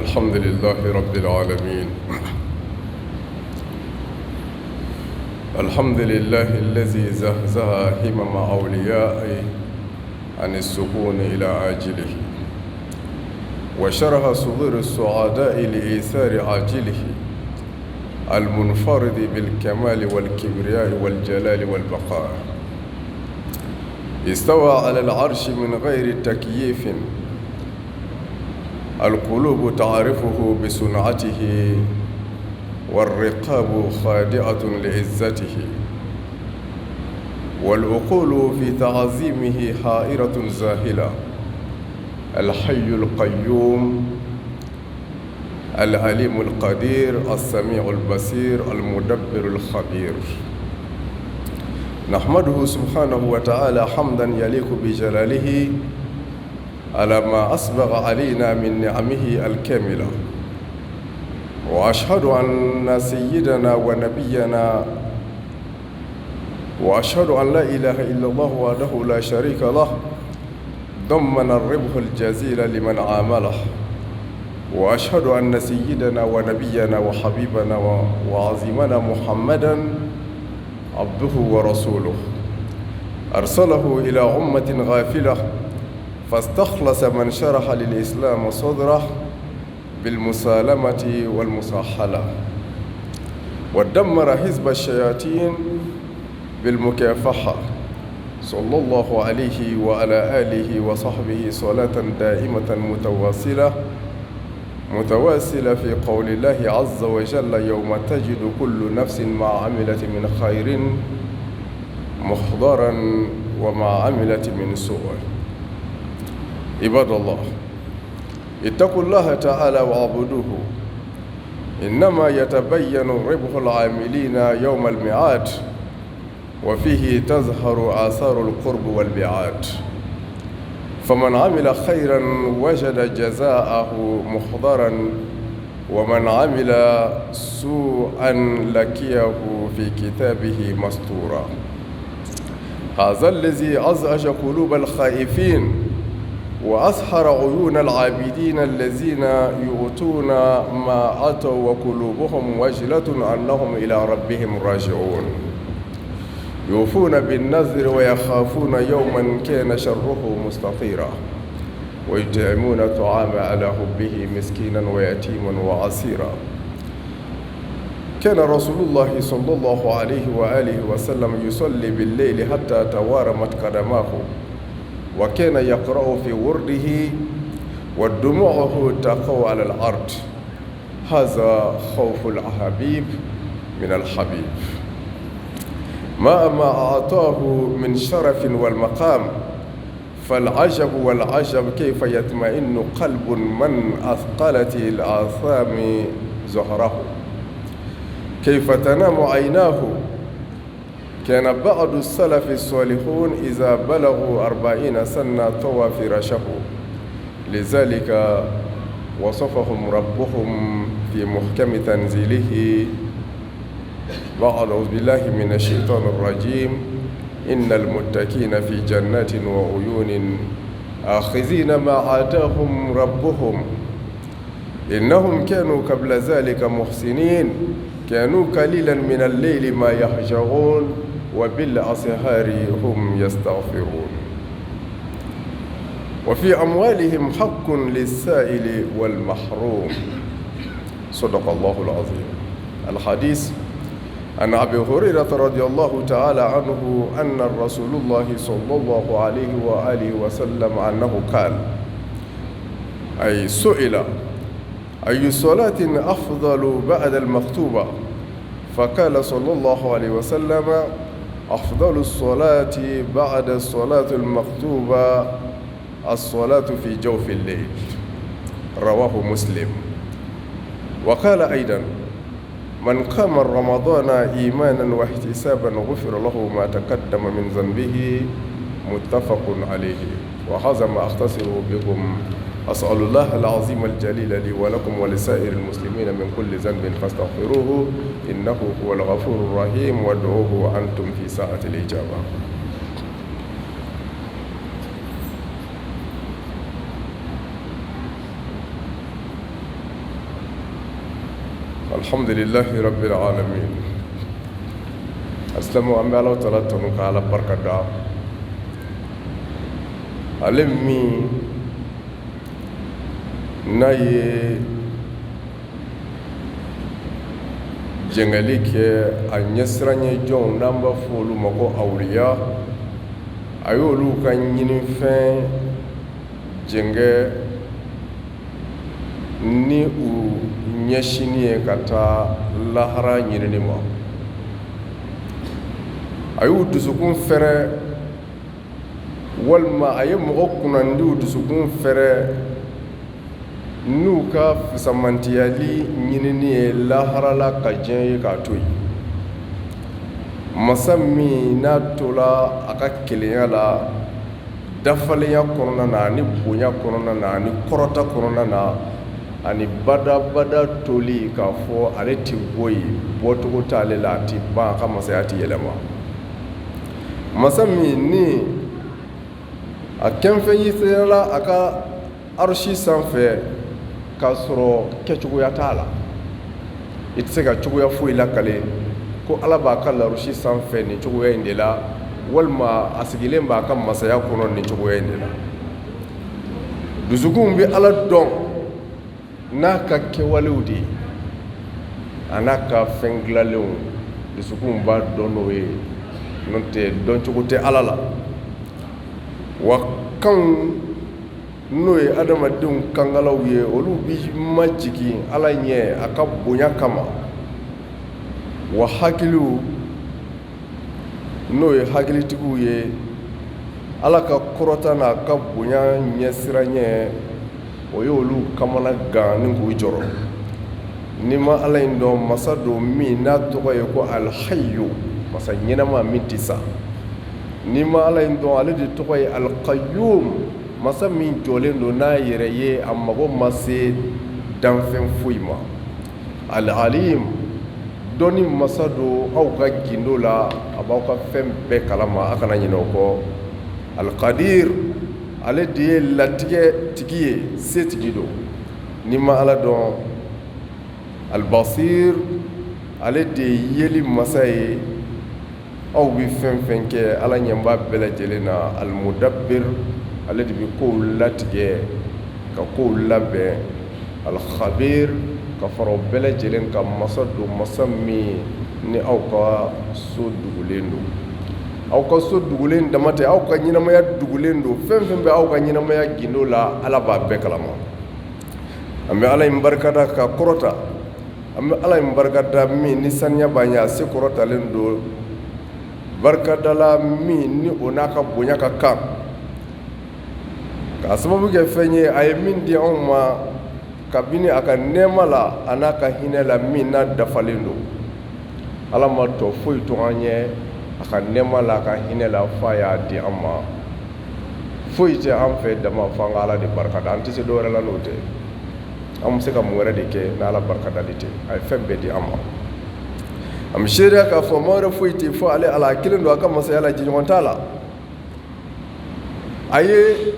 الحمد لله رب العالمين. الحمد لله الذي زهزه همم أوليائه عن السكون إلى عاجله، وشرح صدور السعداء لإيثار عاجله، المنفرد بالكمال والكبرياء والجلال والبقاء. استوى على العرش من غير تكييف، القلوب تعرفه بصنعته، والرقاب خادعة لعزته، والعقول في تعظيمه حائرة زاهلة. الحي القيوم، العليم القدير، السميع البصير، المدبر الخبير. نحمده سبحانه وتعالى حمدا يليق بجلاله على ما أسبغ علينا من نعمه الكاملة، وأشهد أن سيدنا ونبينا وأشهد أن لا إله إلا الله وحده لا شريك له ضمن الربح الجزيل لمن عامله، وأشهد أن سيدنا ونبينا وحبيبنا وعظيمنا محمدًا عبده ورسوله، أرسله إلى أمة غافلة فاستخلص من شرح للإسلام صدره بالمسالمة والمساحلة، ودمر حزب الشياطين بالمكافحة. صلى الله عليه وعلى آله وصحبه صلاة دائمة متواصلة في قول الله عز وجل: يوم تجد كل نفس ما عملت من خير محضرا وما عملت من سوء. عباد الله، اتقوا الله تعالى واعبدوه، إنما يتبين ربح العاملين يوم الميعاد، وفيه تظهر آثار القرب والبعاد. فمن عمل خيرا وجد جزاءه محضرا، ومن عمل سوءا لقيه في كتابه مستورا. هذا الذي أزعج قلوب الخائفين وأسحر عيون العابدين الذين يؤتون ما أتوا وقلوبهم وجلة أنهم إلى ربهم راجعون، يوفون بالنذر ويخافون يوما كان شره مستطيرا، ويطعمون الطعام على حبه مسكينا ويتيما وعسيرا. كان رسول الله صلى الله عليه وآله وسلم يصلي بالليل حتى توارمت قدماه، وكان يقرأ في ورده ودموعه تقع على الأرض. هذا خوف الحبيب من الحبيب. ما أعطاه من شرف والمقام، فالعجب والعجب كيف يطمئن قلب من أثقلت الآثام زهره، كيف تنام عيناه. كان بعض السلف الصالحون إذا بلغوا 40 سنة طوى فراشه، لذلك وصفهم ربهم في محكم تنزيله بعد أعوذ بالله من الشيطان الرجيم: إن المتقين في جنات وعيون آخذين ما آتاهم ربهم إنهم كانوا قبل ذلك محسنين، كانوا قليلا من الليل ما يهجعون وبالأسحار هم يستغفرون. وفي أموالهم حق للسائل والمحروم. صدق الله العظيم. الحديث عن أبي هريرة رضي الله تعالى عنه أن رسول الله صلى الله عليه وآله وسلم أنه قال: أي سئل أي صلاة أفضل بعد المكتوبة؟ فقال صلى الله عليه وسلم: أفضل الصلاة بعد الصلاة المكتوبة الصلاة في جوف الليل. رواه مسلم. وقال أيضا: من قام رمضان إيمانا واحتسابا غفر له ما تقدم من ذنبه. متفق عليه. وهذا ما أختصره بكم. أسأل الله العظيم الجليل لي ولكم ولسائر المسلمين من كل ذنب فاستغفروه إنه هو الغفور الرحيم، وادعوه أنتم في ساعة الإجابة. alhamdulillahi rabbil alamin. Aslamu an bɛ Alahu Taala tanu ka Ala barikada ale min n'a ye jɛngɛli kɛ a ɲɛsiranɲɛ jɔnw n'an b'a fɔ olu ma ko awliya, a y'olu ka ɲinifɛn jɛngɛ ni u ɲɛsini ye ka taa lahara ɲinini ma. A y'u dusukun fɛrɛ, walima a ye mɔgɔ kunnandiw dusukun fɛrɛ n'u ka fisamantiyali ɲinini ye laharala ka diɲɛ ye k'a to yen. Masa min n'a tola a ka kelenya la, dafalenya kɔnɔna na ani bonya kɔnɔna na ani kɔrɔta kɔnɔna na ani badabada toli k'a fɔ ale tɛ bɔ yen, bɔcogo t'ale la, a tɛ ban, a ka masaya tɛ yɛlɛma. Masa min ni a kɛnfɛn yisirala a ka arshi sanfɛ k'a sɔrɔ kɛcogoya t'a la, i tɛ se ka cogoya foyi lakale ko Ala b'a ka larusi sanfɛ nin cogoya in de la, walima a sigilen b'a ka masaya kɔnɔ nin cogoya in de la. Dusukun bɛ Ala dɔn n'a ka kɛwalew de ye a n'a ka fɛn dilanlenw, dusukun b'a dɔn n'o ye, n'o tɛ dɔncogo tɛ Ala la. Wa kanw n'o ye adamadenw kangalaw ye, olu bi majigin Ala ɲɛ a ka bonya kama. Wa hakiliw n'o ye hakilitigiw ye, Ala ka kɔrɔta n'a ka bonya ɲɛsiranɲɛ o ye olu kamana gan ni k'u jɔrɔ. Ni ma Ala in dɔn, masa don min n'a tɔgɔ ye ko alhayu, masa ɲɛnama min tɛ sa. Ni ma Ala in dɔn, ale de tɔgɔ ye alqayyum, masa min jɔlen don n'a yɛrɛ ye, a mago ma se danfɛn foyi ma. Al-alim, dɔnni masa don aw ka gindo la, a b'aw ka fɛn bɛɛ kalama, a kana ɲinɛ o kɔ. Al-qadir, ale de ye latigɛ tigi ye, setigi don. Ni ma Ala dɔn, al-basir, ale de ye yeli masa ye, aw bi fɛn fɛn kɛ Ala ɲɛ b'a bɛɛ lajɛlen na. Al-mudabbir, ale de bi kow latigɛ ka kow labɛn. Al-khabir, ka fara o bɛɛ lajɛlen ka masa don, masa min ni aw ka so dugulen don. Aw ka so dugulen dama tɛ, aw ka ɲɛnamaya dugulen don. Fɛn fɛn bɛ aw ka ɲɛnamaya gindo la, Ala b'a bɛɛ kalama. An bɛ Ala in barikada ka kɔrɔta, an bɛ Ala in barikada min ni saniya b'a ɲɛ, a se kɔrɔtalen don. Barikadala min ni o n'a ka bonya ka kan, k'a sababu kɛ fɛn ye a ye min di anw ma kabini a ka nɛɛma la a n'a ka hinɛ la min n'a dafalen don. Ala ma tɔ foyi to an ɲɛ a ka nɛɛma la, a ka hinɛ la, f'a y'a di an ma. Foyi tɛ an fɛ dama f'an ka Ala de barikada, an tɛ se dɔwɛrɛ la n'o tɛ. An bɛ se ka mun wɛrɛ de kɛ n'Ala barikadali tɛ, a ye fɛn bɛɛ di an ma. An bɛ seereya k'a fɔ maa wɛrɛ foyi tɛ fɔ ale Ala, a kelen don a ka masaya la, jɛɲɔgɔn t'a la. A ye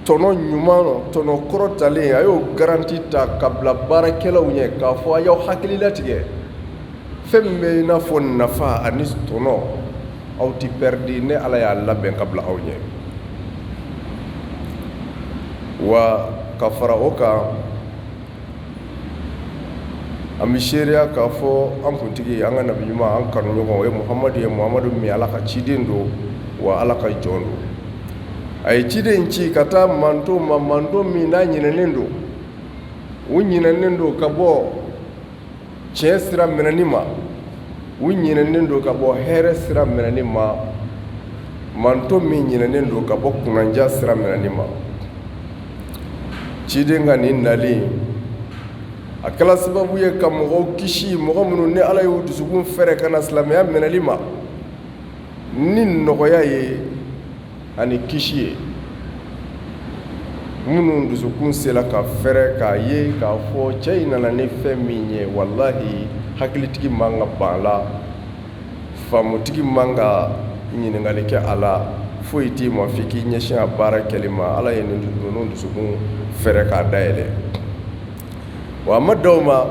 tɔnɔ ɲuman, tɔnɔ kɔrɔtalen, a y'o garanti ta ka bila baarakɛlaw ɲɛ k'a fɔ a y'aw hakili latigɛ. Fɛn min bɛ i n'a fɔ nafa ani tɔnɔ, aw tɛ pɛridi ne Ala y'a labɛn ka bila aw ɲɛ. Wa ka fara o kan, an bɛ seereya k'a fɔ an kuntigi, an ka nabi ɲuman, an kanuɲɔgɔn, o ye Muhamadu ye. Muhamadu min Ala ka ciden don wa Ala ka jɔn don. A ye ciden ci ka taa manto ma, manto min n'a ɲinɛnen don. U ɲinɛnen don ka bɔ tiɲɛ sira minɛni ma, u ɲinɛnen don ka bɔ hɛrɛ sira minɛni ma, manto min ɲinɛnen don ka bɔ kunnandiya sira minɛni ma. Ciden ka nin nali a kɛla sababu ye ka mɔgɔw kisi, mɔgɔ minnu ni Ala y'u dusukun fɛrɛ ka na silamɛya minɛli ma, ni nɔgɔya ye ani kisi ye. Minnu dusukun sela ka fɛrɛ k'a ye k'a fɔ cɛ in nana ni fɛn min ye, wallahi hakilitigi man ka ban a la, faamutigi man ka ɲininkali kɛ a la, foyi t'i ma f'i k'i ɲɛsin a baara kɛli ma. Ala ye ninnu dusukun fɛrɛ k'a dayɛlɛ. Wa a ma d'aw ma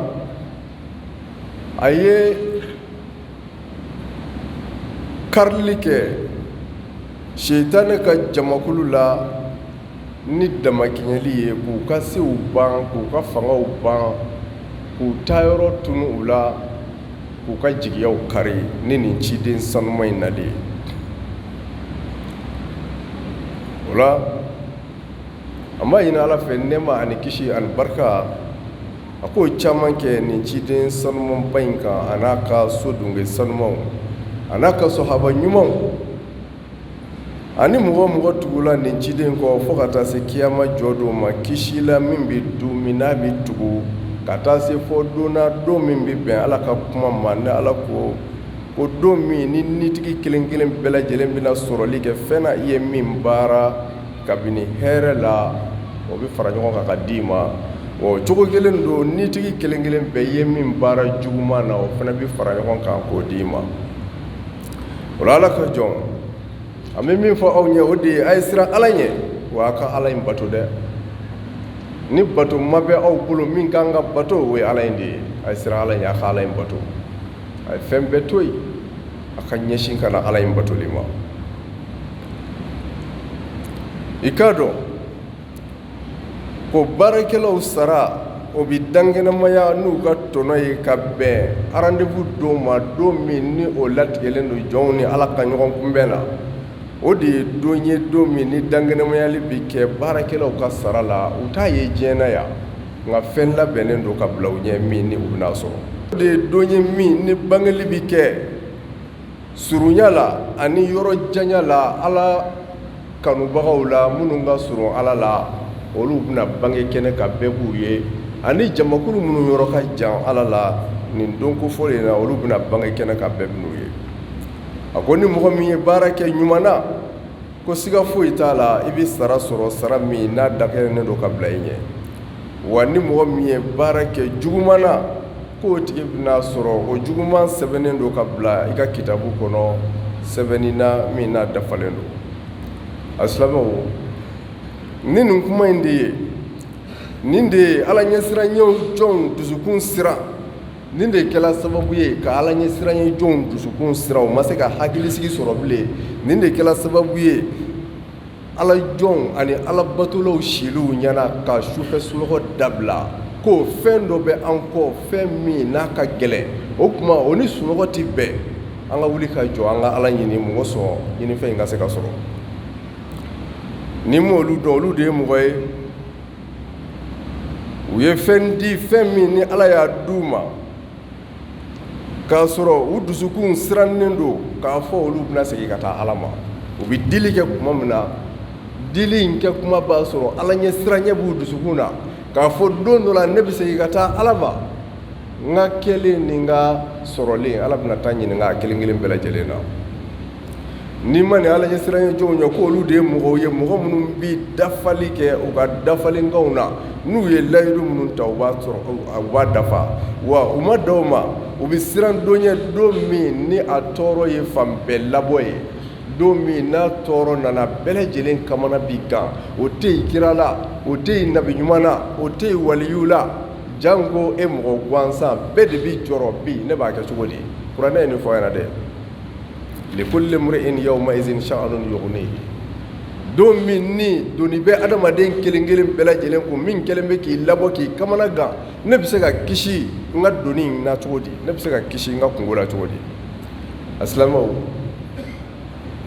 a ye karili kɛ Shetane ka jamakulu la ni damakiɲɛli ye k'u ka sew ban k'u ka fangaw ban k'u taa yɔrɔ tunu u la k'u ka jigiyaw kari ni nin ciden sanuma in nali ye. O la an b'a ɲini Ala fɛ nɛɛma ani kisi ani barika a k'o caman kɛ nin ciden sanumanba in kan a n'a ka sodunke sanumaw a n'a ka sahaba ɲumanw ani mɔgɔ tugula nin ciden kɔ fo ka taa se kiyama jɔ don ma kisi la min bɛ du min n'a bɛ tugu ka taa se fɔ don min bɛ bɛn Ala ka kuma ma ni Ala ko don min ni nitigi kelen kelen bɛɛ lajɛlen bɛna sɔrɔli kɛ fɛn na i ye min baara kabini hɛrɛ la o bɛ fara ɲɔgɔn kan ka d'i ma. O cogo kelen don nitigi kelen kelen bɛɛ i ye min baara juguman na o fana bɛ fara ɲɔgɔn kan k'o d'i ma. O la Ala ka jɔn an bɛ min fɔ aw ɲɛ o de ye a ye siran Ala ɲɛ wa a ka Ala in bato dɛ. Ni bato ma bɛ aw bolo min kan ka bato o ye Ala in de ye. A ye siran Ala ɲɛ a ka Ala in bato. A ye fɛn bɛɛ to yen a ka ɲɛsin ka na Ala in batoli ma. I k'a dɔn ko baarakɛlaw sara o bɛ dankɛnɛmaya n'u ka tɔnɔ ye ka bɛn rendez-vous don ma don min ni o latigɛlen don jɔnw ni Ala ka ɲɔgɔn kunbɛn na. O de ye don ye don min ni dankɛnɛmayali bɛ kɛ baarakɛlaw ka sara la u t'a ye diɲɛ na yan nka fɛn labɛnnen don ka bila u ɲɛ min ni u bɛna sɔrɔ. O de ye don ye min ni bangeli bɛ kɛ surunya la ani yɔrɔ janya la Ala kanubagaw la minnu ka surun Ala la olu bɛna bange kɛnɛ ka bɛɛ b'u ye ani jamakulu minnu yɔrɔ ka jan Ala la nin don kofɔlen in na olu bɛna bange kɛnɛ ka bɛɛ b'u ye. A ko ni mɔgɔ min ye baara kɛ ɲuman na ko siga foyi t'a la i bɛ sara sɔrɔ sara min n'a dakɛnɛnen don ka bila i ɲɛ. Wa ni mɔgɔ min ye baara kɛ juguman na k'o tigi bɛna sɔrɔ o juguman sɛbɛnnen don ka bila i ka kitabu kɔnɔ sɛbɛnni na min n'a dafalen don. A silamɛw ni nin kuma in de ye nin de ye Ala ɲɛsiranɲɛ jɔnw dusukun siran nin de kɛla sababu ye ka Ala ɲɛsiranɲɛ jɔnw dusukun siran u ma se ka hakilisigi sɔrɔ bilen. Nin de kɛla sababu ye Ala jɔnw ani Ala batolaw siliw ɲɛna ka sufɛ sunɔgɔ dabila ko fɛn dɔ bɛ an kɔ fɛn min n'a ka gɛlɛn o tuma o ni sunɔgɔ tɛ bɛn an ka wuli ka jɔ an ka Ala ɲini mɔgɔ sɔn ɲinifɛn in ka se ka sɔrɔ. Ni m'olu dɔn olu de ye mɔgɔ ye u ye fɛn di fɛn min ni Ala y'a d'u ma k'a sɔrɔ u dusukun sirannen don k'a fɔ olu bɛna segin ka taa Ala ma. U bɛ dili kɛ kuma min na dili in kɛ kuma b'a sɔrɔ Ala ɲɛsiranɲɛ b'u dusukun na k'a fɔ don dɔ la ne bɛ segin ka taa Ala ma n ka kɛlen ni n ka sɔrɔlen Ala bɛna taa ɲininka a kelen kelen bɛɛ lajɛlen na. Ni ma nin Ala ɲɛsiranɲɛ jɔnw ye ko olu de ye mɔgɔw ye mɔgɔ minnu bɛ dafali kɛ u ka dafalenkanw na n'u ye layidu minnu ta u b'a dafa wa u ma da o ma u bɛ siran don ye don min ni a tɔɔrɔ ye fan bɛɛ labɔ ye don min n'a tɔɔrɔ nana bɛɛ lajɛlen kamana b'i kan o tɛ yen kira la o tɛ yen nabi ɲuman na o tɛ yen waliyu la janko e mɔgɔ gansan bɛɛ de b'i jɔrɔ bi ne b'a kɛ cogo di kuranɛ ye nin fɔ a ɲɛna dɛ. likulli mri'in yawma idhin sha'nun yughnihi don min ni doni bɛ adamaden kelen kelen bɛɛ lajɛlen kun min kelen bɛ k'i labɔ k'i kamana gan ne bɛ se ka kisi n ka doni in na cogo di ne bɛ se ka kisi n ka kungo la cogo di. A silamɛw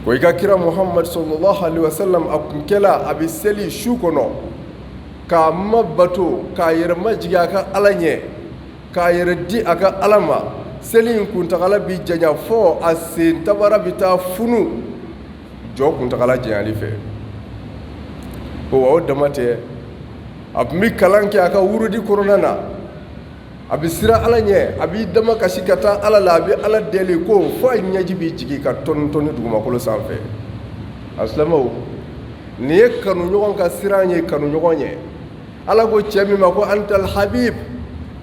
ko i ka kira Muhammad sallallahu alaihi wasallam a kun kɛla a bɛ seli su kɔnɔ k'a ma bato k'a yɛrɛ majigin a ka Ala ɲɛ k'a yɛrɛ di a ka Ala ma. Seli in kuntagala bi janya fɔ a sen tabara bi taa funu jɔ kuntagala janyali fɛ ko wa o dama tɛ a tun bɛ kalan kɛ a ka wurudi kɔnɔna na a bɛ siran Ala ɲɛ a b'i dama kasi ka taa Ala la a bɛ Ala deli ko fɔ a ɲɛji b'i jigin ka tɔni tɔni dugumakolo sanfɛ. A silamɛw nin ye kanuɲɔgɔn ka siran ye kanuɲɔgɔn ye Ala ko cɛ min ma ko antal habib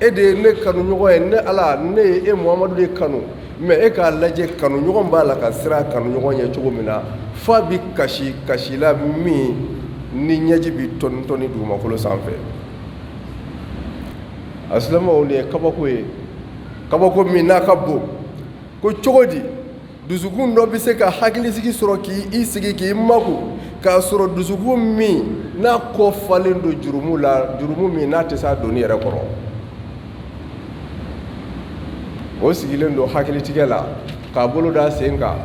e de ye ne kanuɲɔgɔn ye ne Ala ne ye e Muhamadu de kanu mais e k'a lajɛ kanuɲɔgɔn b'a la ka siran kanuɲɔgɔn ye cogo min na f'a bi kasi la min ni ɲɛji bi tɔni tɔni dugumakolo sanfɛ. A silamɛw nin ye kabako ye kabako min n'a ka bon ko cogo di dusukun dɔ bɛ se ka hakilisigi sɔrɔ k'i sigi k'i mako k'a sɔrɔ dusukun min n'a kɔ falen don jurumu la jurumu min n'a tɛ se a donni yɛrɛ kɔrɔ o sigilen don hakilitigɛ la k'a bolo da sen kan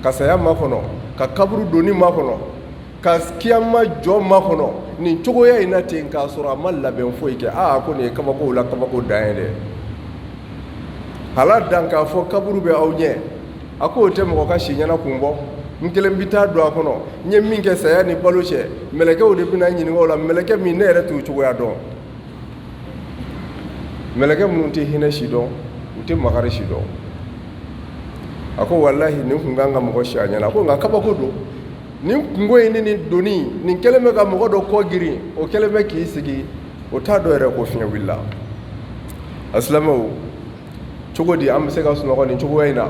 ka saya makɔnɔ ka kaburu donni makɔnɔ ka kiyama jɔ makɔnɔ nin cogoya in na ten k'a sɔrɔ a ma labɛn foyi kɛ ko nin ye kabako la kabako dan ye dɛ hala dan k'a fɔ kaburu bɛ aw ɲɛ a ko o tɛ mɔgɔ ka si ɲɛna kun bɔ n kelen bɛ taa don a kɔnɔ n ye min kɛ saya ni balo cɛ mɛlɛkɛw de bɛna ɲininka o la mɛlɛkɛ min ne yɛrɛ t'o cogoya dɔn mɛlɛkɛ minnu tɛ hinɛ si dɔn u tɛ makari si dɔn a ko walahi nin kun kan ka mɔgɔ si a ɲɛna a ko nka kabako don nin kungo in ni nin donni nin kɛlen bɛ ka mɔgɔ dɔ kɔ girin o kɛlen bɛ k'i sigi o t'a dɔn yɛrɛ ko fiɲɛ wulila a silamɛw cogo di an bɛ se ka sunɔgɔ nin cogoya in na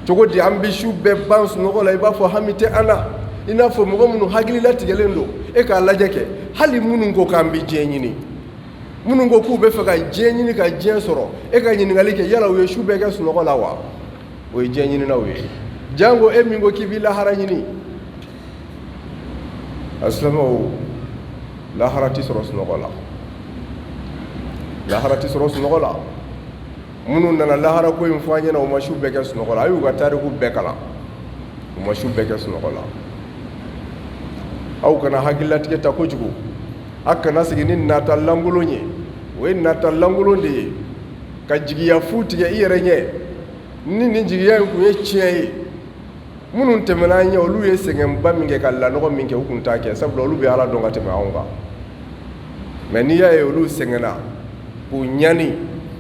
cogo di an bɛ su bɛɛ ban sunɔgɔ la i b'a fɔ hami tɛ an na i n'a fɔ mɔgɔ minnu hakili latigɛlen don e k'a lajɛ kɛ hali minnu ko k'an bɛ diɲɛ ɲini minnu ko k'u bɛ fɛ ka diɲɛ ɲini ka diɲɛ sɔrɔ e ka ɲininkali kɛ yala u ye su bɛɛ kɛ sunɔgɔ la wa o ye diɲɛ ɲininaw ye jango e min ko k'i bɛ lahara ɲini a silamɛw lahara tɛ sɔrɔ sunɔgɔ la lahara tɛ sɔrɔ sunɔgɔ la minnu nana lahara ko in fɔ an ɲɛna u ma su bɛɛ kɛ sunɔgɔ la a y'u ka tariku bɛɛ kalan u ma su bɛɛ kɛ sunɔgɔ la aw kana hakililatigɛ ta kojugu a kana sigi ni nata lankolon ye o ye nata lankolon de ye ka jigiya fu tigɛ i yɛrɛ ɲɛ ni nin jigiya in kun ye tiɲɛ ye minnu tɛmɛna an ɲɛ olu ye sɛgɛnba min kɛ ka lanɔgɔ min kɛ u kun t'a kɛ sabula olu bɛ ala dɔn ka tɛmɛ anw kan mɛ n'i y'a ye olu sɛgɛnna k'u ɲani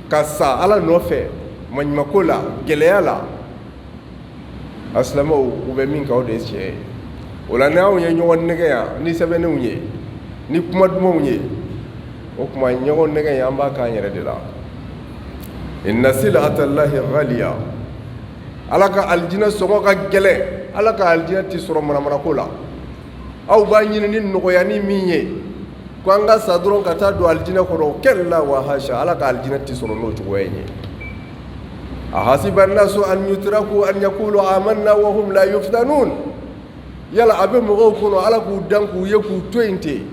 ka sa ala nɔfɛ maɲumako la gɛlɛya la a silamɛw u bɛ min kɛ o de ye tiɲɛ ye o la n'anw ye ɲɔgɔn nɛgɛ yan ni sɛbɛnnenw ye ni kuma dumanw ye o tuma ɲɔgɔn nɛgɛ in an b'a k'an yɛrɛ de la inna silatallahi ghaliya ala ka alijinɛ sɔngɔ ka gɛlɛn ala ka alijinɛ tɛ sɔrɔ manamanako la aw b'a ɲini ni nɔgɔyani min ye ko an ka sa dɔrɔn ka taa don alijinɛ kɔnɔ kɛlɛla wa hasha ala ka alijinɛ tɛ sɔrɔ n'o cogoya in ye ahasiba annasu an yutraku an yaqulu amanna wa hum la yuftanun yala a bɛ mɔgɔw kɔnɔ ala k'u dan k'u ye k'u to yen ten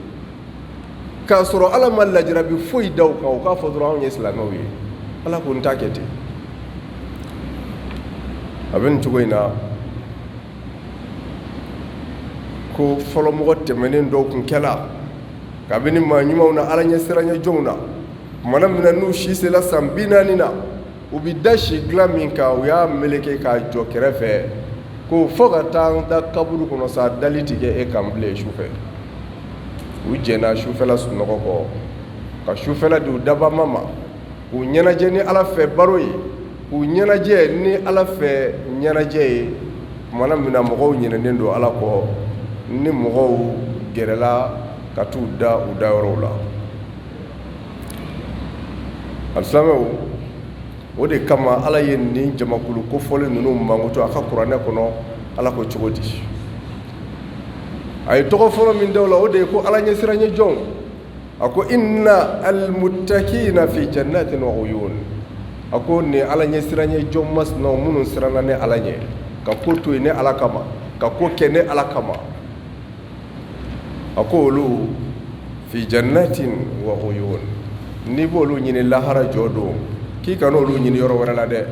k'a sɔrɔ ala ma lajarabi foyi da u kan u k'a fɔ dɔrɔn anw ye silamɛw ye ala k'o n ta kɛ ten a bɛ nin cogo in na ko fɔlɔ mɔgɔ tɛmɛnen dɔw kun kɛla kabini maa ɲumanw na ala ɲɛ siranɲɛ jɔnw na tumana min na n'u si sela san 40 na u bɛ da si dilan min kan u y'a meleke k'a jɔ kɛrɛfɛ ko fɔ ka taa an da kaburu kɔnɔ sa dali tigɛ e kan bilen sufɛ u jɛnna sufɛla sunɔgɔ kɔ ka sufɛla di u dabama ma k'u ɲɛnajɛ ni ala fɛ baro ye k'u ɲɛnajɛ ni ala fɛ ɲɛnajɛ ye tumana min na mɔgɔw ɲinɛnen don ala kɔ ni mɔgɔw gɛrɛla ka t'u da u dayɔrɔw la alisamɛw o de kama ala ye nin jamakulu kofɔlen ninnu mankutu a ka kuranɛ kɔnɔ ala ko cogo di a ye tɔgɔ fɔlɔ min da o la o de ye ko ala ɲɛsiranɲɛ jɔnw a ko inna almuttaqina fi jannatin wa uyun a ko nin ala ɲɛsiranɲɛ jɔn masinaw minnu siranna ne ala ɲɛ ka ko to yen ne ala kama ka ko kɛ ne ala kama a ko olu fi jannatin wa uyun n'i b'olu ɲini lahara jɔ don k'i kana olu ɲini yɔrɔ wɛrɛ la dɛ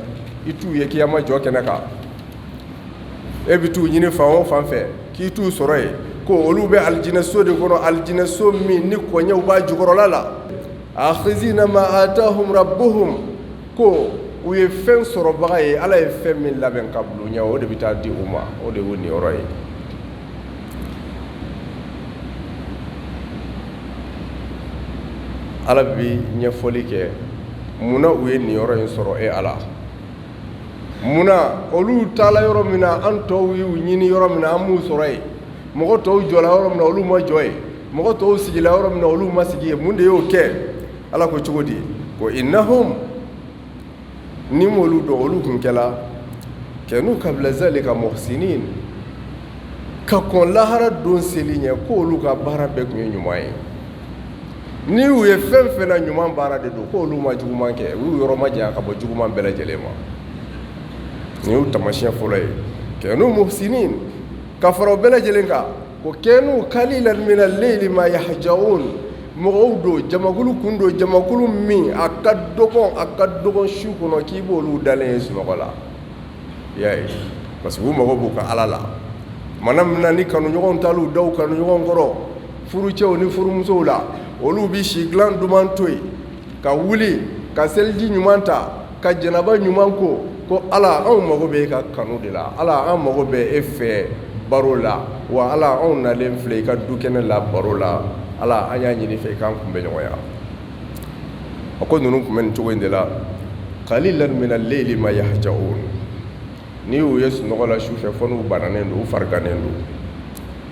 i t'u ye kiyama jɔ kɛnɛ kan e bɛ t'u ɲini fan o fan fɛ k'i t'u sɔrɔ yen ko olu bɛ alijinɛso de kɔnɔ alijinɛso min ni kɔɲɛw b'a jukɔrɔla la akhizina ma atahum rabbuhum ko u ye fɛn sɔrɔbaga ye ala ye fɛn min labɛn ka bila u ɲɛ o de bɛ taa di u ma o de y'o niyɔrɔ ye ala bɛ ɲɛfɔli kɛ munna u ye niyɔrɔ in sɔrɔ e ala munna olu taala yɔrɔ min na an tɔw y'u ɲini yɔrɔ min na an m'u sɔrɔ yen mɔgɔ tɔw jɔla yɔrɔ min na olu ma jɔ yen mɔgɔ tɔw sigila yɔrɔ min na olu ma sigi yen mun de y'o kɛ ala ko cogo di ko innahum ni m'olu dɔn olu kun kɛla kanu qabla zalika muhsinin ka kɔn lahara don seli ɲɛ ko olu ka baara bɛɛ kun ye ɲuman ye ni u ye fɛn fɛn na ɲuman baara de don k'olu ma juguman kɛ u yɔrɔ ma janya ka bɔ juguman bɛɛ lajɛlen ma. Ni y'u tamasiyɛn fɔlɔ ye. Kanu muhsinin ka fara o bɛɛ lajɛlen kan ko kanu qalilan min al-layli ma yahja'un mɔgɔw don jamakulu kun don jamakulu min a ka dɔgɔn su kɔnɔ k'i b'olu dalen ye sunɔgɔ la. Y'a ye parce que u mago b'u ka Ala la. Mana min na ni kanuɲɔgɔnw tal'u daw kanuɲɔgɔn kɔrɔ furucɛw ni furumusow la olu bi si dilan duman to yen ka wuli ka seliji ɲuman ta ka jɛnaba ɲuman ko Ala anw mago bɛ e ka kanu de la Ala an mago bɛ e fɛ baro la wa Ala anw nalen filɛ i ka dukɛnɛ la baro la Ala an y'a ɲini fɛ i k'an kunbɛ ɲɔgɔnya. A ko ninnu kun bɛ nin cogo in de la qalilan min al-layli ma yahja'un ni u ye sunɔgɔ la su fɛ fɔ n'u bananen don u fariganen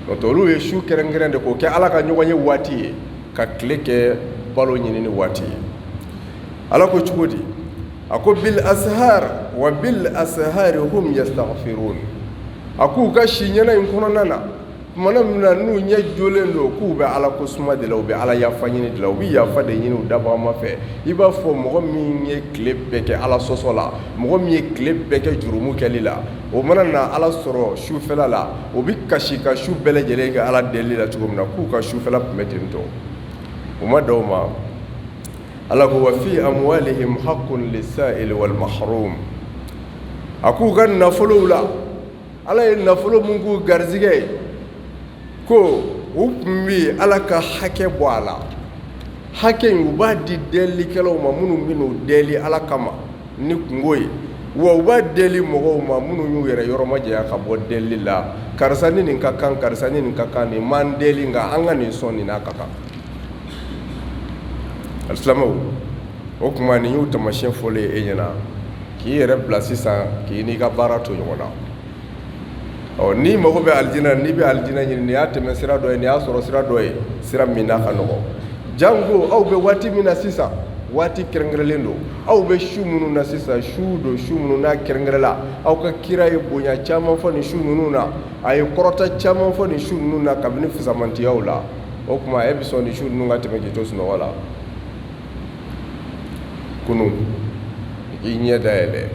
don n'o olu ye su kɛrɛnkɛrɛn de k'o kɛ Ala ka ɲɔgɔn ye waati ye ka tile kɛ balo ɲinini waati ye. Ala ko cogo di a ko bil ashar wa bil ashari hum yastaghfirun a k'u ka si ɲɛna in kɔnɔna na tumana min na n'u ɲɛ jolen don k'u bɛ Ala ko suma de la u bɛ Ala yafa ɲini de la u bɛ yafa de ɲini u dabama fɛ i b'a fɔ mɔgɔ min ye tile bɛɛ kɛ Ala sɔsɔ la mɔgɔ min ye tile bɛɛ kɛ jurumu kɛli la o mana na Ala sɔrɔ sufɛla la o bɛ kasi ka su bɛɛ lajɛlen kɛ Ala deli la cogo min na k'u ka sufɛla tun bɛ ten tɔ o ma da o ma Ala ko wa fi amwalihim haqqun lis-sa'ili wal mahrum a k'u ka nafolow la Ala ye nafolo mun k'u garizigɛ ye ko u tun bɛ Ala ka hakɛ bɔ a la hakɛ in u b'a di delikɛlaw ma minnu bɛ n'u deli Ala kama ni kungo ye wa u b'a deli mɔgɔw ma minnu y'u yɛrɛ yɔrɔ ma janya ka bɔ deli la karisa ni nin ka kan karisa ni nin ka kan nin m'an deli nka an ka nin sɔn nin n'a ka kan. Alisilamɛw o tuma nin y'u tamasiyɛn fɔlen e ɲɛna k'i yɛrɛ bila sisan k'i n'i ka baara to ɲɔgɔn na. Ni mago bɛ alijinɛ n'i bɛ alijinɛ ɲini nin y'a tɛmɛ sira dɔ ye nin y'a sɔrɔ sira dɔ ye sira min n'a ka nɔgɔ jango aw bɛ waati min na sisan waati kɛrɛnkɛrɛnlen don aw bɛ su minnu na sisan su don su minnu n'a kɛrɛnkɛrɛnla aw ka kira ye bonya caman fɔ nin su ninnu na a ye kɔrɔta caman fɔ nin su ninnu na kabini fisamantiyaw la o tuma e bɛ sɔn nin su ninnu ka tɛmɛ k'i to sunɔgɔ la kunun i ɲɛ dayɛlɛ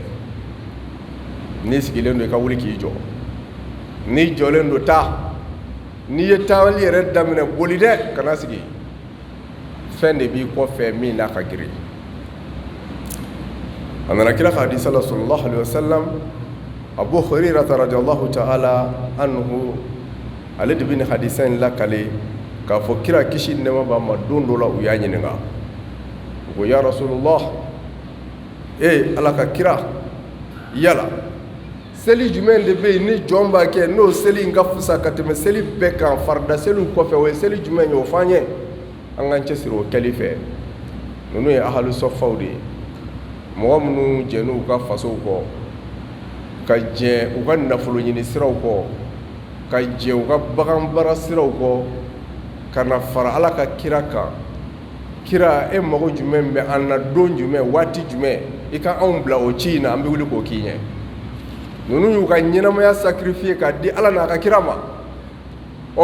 n'i sigilen don i ka wuli k'i jɔ n'i jɔlen don taa n'i ye taali yɛrɛ daminɛ boli dɛ kana sigi fɛn de b'i kɔfɛ min n'a ka girin a nana kira ka hadisa la sallallahu alaihi wasallam Abu Hurairah radiyallahu ta'ala anhu ale de bɛ nin hadisa in lakale k'a fɔ kira kisi ni nɛɛma b'a ma don dɔ la u y'a ɲininka u ko ya Rasulullah Ala ka kira yala seli jumɛn de bɛ yen ni jɔn b'a kɛ n'o seli in ka fisa ka tɛmɛ seli bɛɛ kan farida seliw kɔfɛ o ye seli jumɛn ye o f'an ye an k'an cɛsiri o kɛli fɛ ninnu ye ahalu sɔfaw de ye mɔgɔ minnu jɛn'u ka fasow kɔ ka jɛ u ka nafolo ɲini siraw kɔ ka jɛ u ka bagan baara siraw kɔ ka na fara Ala ka kira kan kira e mago jumɛn bɛ an na don jumɛn waati jumɛn i ka anw bila o ci in na an bɛ wuli k'o k'i ɲɛ ninnu y'u ka ɲɛnamaya sacrifier k'a di Ala n'a ka kira ma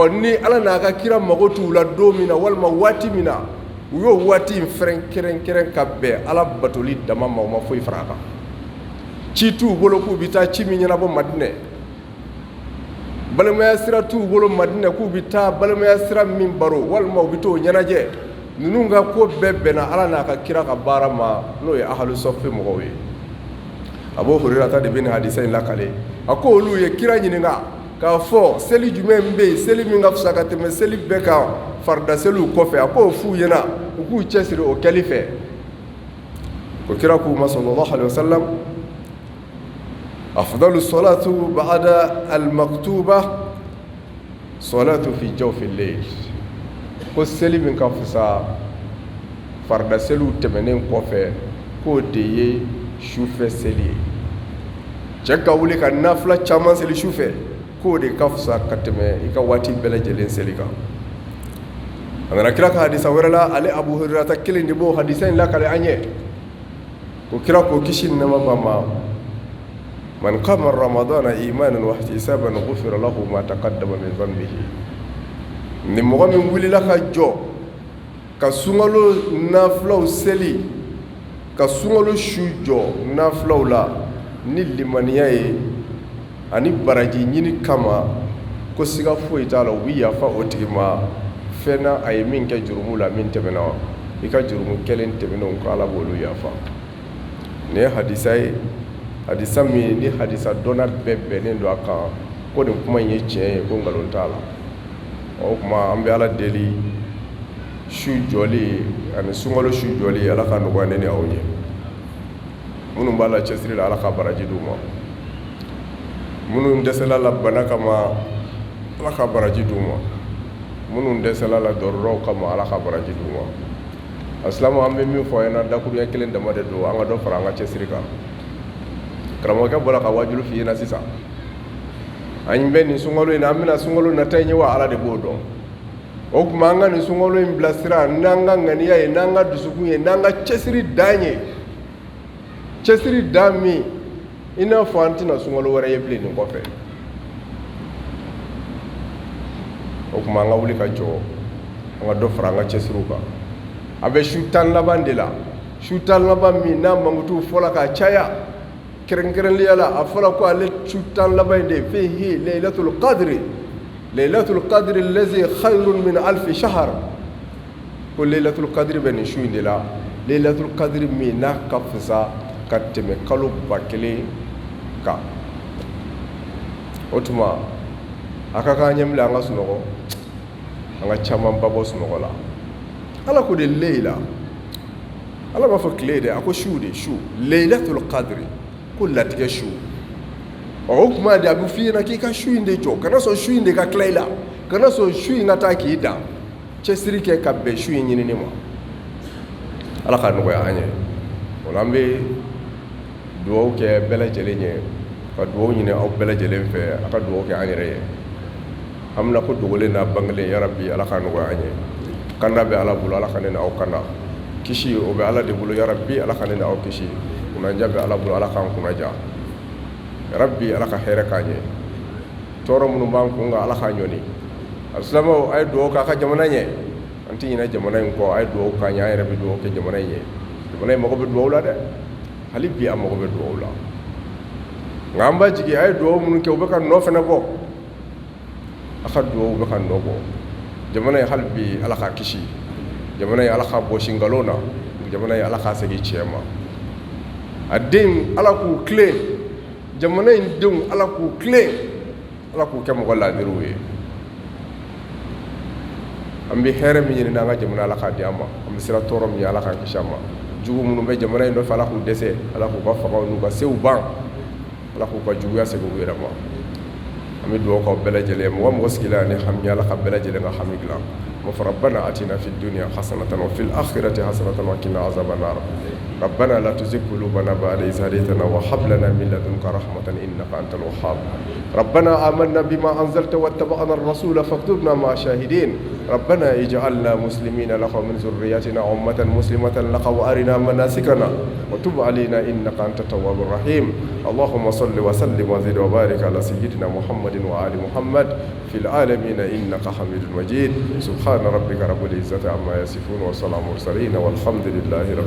ni Ala n'a ka kira mago t'u la don min na walima waati min na u y'o waati in kɛrɛnkɛrɛn ka bɛn Ala batoli dama ma u ma foyi fara a kan ci t'u bolo k'u bɛ taa ci min ɲɛnabɔ Madinɛ balimaya sira t'u bolo Madinɛ k'u bɛ taa balimaya sira min baro walima u bɛ t'o ɲɛnajɛ ninnu ka ko bɛɛ bɛnna Ala n'a ka kira ka baara ma n'o ye ahalu sɔfi mɔgɔw ye Abu Hurairah de bɛ nin hadisa in lakale a ko olu ye kira ɲininka k'a fɔ seli jumɛn bɛ yen seli min ka fisa ka tɛmɛ seli bɛɛ kan farida seliw kɔfɛ a k'o f'u ɲɛna u k'u cɛsiri o kɛli fɛ ko kira k'u ma sallallahu alaihi wasallam afdalu salatu ba'da al-maktuba salatu fi jawfi al-layl ko seli min ka fisa farida seliw tɛmɛnen kɔfɛ k'o de ye sufɛ seli ye cɛ ka wuli ka nafila caman seli sufɛ k'o de ka fisa ka tɛmɛ i ka waati bɛɛ lajɛlen seli kan a nana kira ka hadisa wɛrɛ la ale Abu Hurairah kelen de b'o hadisa in lakale an ye ko kira ko kisi ni nɛɛma b'a ma man qama ramadana imanan wa ihtisaban ghufira lahu ma taqaddama min dhanbihi ni mɔgɔ min wulila ka jɔ ka sunkalo nafilaw seli ka sunkalo su jɔ nafilaw la ni limaniya ye ani baraji ɲini kama ko siga foyi t'a la u bi yafa o tigi ma fɛn na a ye min kɛ jurumu la min tɛmɛna i ka jurumu kelen tɛmɛnenw ko Ala b'olu yafa. Nin ye hadisa ye hadisa min ni hadisa dɔnna bɛɛ bɛnnen don a kan ko nin kuma in ye tiɲɛ ye ko nkalon t'a la. O kuma an bɛ Ala deli su jɔli ani sunkalo su jɔli Ala ka nɔgɔya ne ni aw ye. Minnu b'a la cɛsiri la Ala ka baraji d'u ma, minnu dɛsɛla la bana kama Ala ka baraji d'u ma, minnu dɛsɛla la dɔrɔrɔw kama Ala ka baraji d'u ma. Asilamu an bɛ min fɔ an ɲɛna dakuruɲɛ kelen dama de don, an ka dɔ fara an ka cɛsiri kan. Karamɔgɔkɛ bɔra ka wajulu f'i ɲɛna sisan, an bɛ nin sunkalo in na, an bɛna sunkalo nata in ye wa Ala de b'o dɔn. O tuma an ka nin sunkalo in bilasira n'an ka ŋaniya ye, n'an ka dusukun ye, n'an ka cɛsiri dan ye, cɛsiri dan min i n'a fɔ an tɛna sunkalo wɛrɛ ye bilen nin kɔfɛ. O tuma an ka wuli ka jɔ, an ka dɔ fara an ka cɛsiriw kan. A bɛ su 10 laban de la, su 10 laban min n'a mankutu fɔla ka caya kɛrɛnkɛrɛnnenya la, a fɔla ko ale su 10 laban in de fihi laylatul qadri, laylatul qadri allazi khayrun min alfi shahr. Ko laylatul qadri bɛ nin su in de la, laylatul qadri min n'a ka fisa ka tɛmɛ kalo 1000 kan. O tuma a ka kan an ɲɛ minɛ an ka sunɔgɔ, an ka caman ba bɔ sunɔgɔ la. Ala ko de leyla, Ala b'a fɔ tile de, a ko su de, su laylatul qadri, ko latigɛ su. O kuma de a bɛ f'i ɲɛna k'i ka su in de jɔ, kana sɔn su in de ka tila i la, kana sɔn su in ka taa k'i dan, cɛsiri kɛ ka bɛn su in ɲinini ma. Ala ka nɔgɔya an ye. O la an bɛ dugawu kɛ bɛɛ lajɛlen ye, ka dugawu ɲini aw bɛɛ lajɛlen fɛ, a ka dugawu kɛ an yɛrɛ ye. An bɛna ko dogolen n'a bangelen ya Rabbi Ala ka nɔgɔya an ye. Kanda bɛ Ala bolo, Ala ka ne ni aw kanda. Kisi o bɛ Ala de bolo ya Rabbi, Ala ka ne ni aw kisi. Kunanja bɛ Ala bolo, Ala k'an kunnaja. Ya Rabbi Ala ka hɛrɛ k'an ye. Tɔɔrɔ minnu b'an kun kan Ala k'a ɲɔni. Alisilamɛw a ye dugawu k'a ka jamana ɲɛ. An tɛ ɲinɛ jamana in kɔ, a ye dugawu k'an ye, an yɛrɛ bɛ dugawu kɛ jamana in ye. Jamana in mago bɛ dugawu la dɛ. Hali bi an mago bɛ dugawu la. Nka an b'a jigi a ye dugawu minnu kɛ u bɛ ka nɔ fana bɔ. A ka dugawu bɛ ka nɔ bɔ. Jamana in hali bi Ala k'a kisi, jamana in Ala k'a bɔ nkalon na, jamana in Ala k'a segin tiɲɛ ma. A den Ala k'u tilen, jamana in denw Ala k'u tilen, Ala k'u kɛ mɔgɔ laadiriw ye. An bɛ hɛrɛ min ɲini n'an ka jamana Ala k'a di an ma, an bɛ siran tɔɔrɔ min ye Ala k'a kisi an ma. Jugu minnu bɛ jamana in nɔfɛ Ala k'u dɛsɛ, Ala k'u ka fagaw n'u ka sew ban, Ala k'u ka juguya segin u yɛrɛ ma. An bɛ dugawu k'aw bɛɛ lajɛlen, mɔgɔ mɔgɔ sigilen ani hami Ala ka bɛɛ lajɛlen ka hami dilan. ربنا آتنا في الدنيا حسنة وفي الآخرة حسنة وقنا عذاب النار. ربنا لا تزغ قلوبنا بعد إذ هديتنا وهب لنا من لدنك رحمة إنك أنت الوهاب. ربنا آمنا بما أنزلت واتبعنا الرسول فاكتبنا مع الشاهدين. ربنا اجعلنا مسلمين لك ومن ذريتنا أمة مسلمة لك وأرنا مناسكنا وتب علينا إنك أنت التواب الرحيم. اللهم صل وسلم وزد وبارك على سيدنا محمد وآل محمد في العالمين إنك حميد مجيد. سبحان ربك رب العزة عما يصفون وسلام المرسلين والحمد لله رب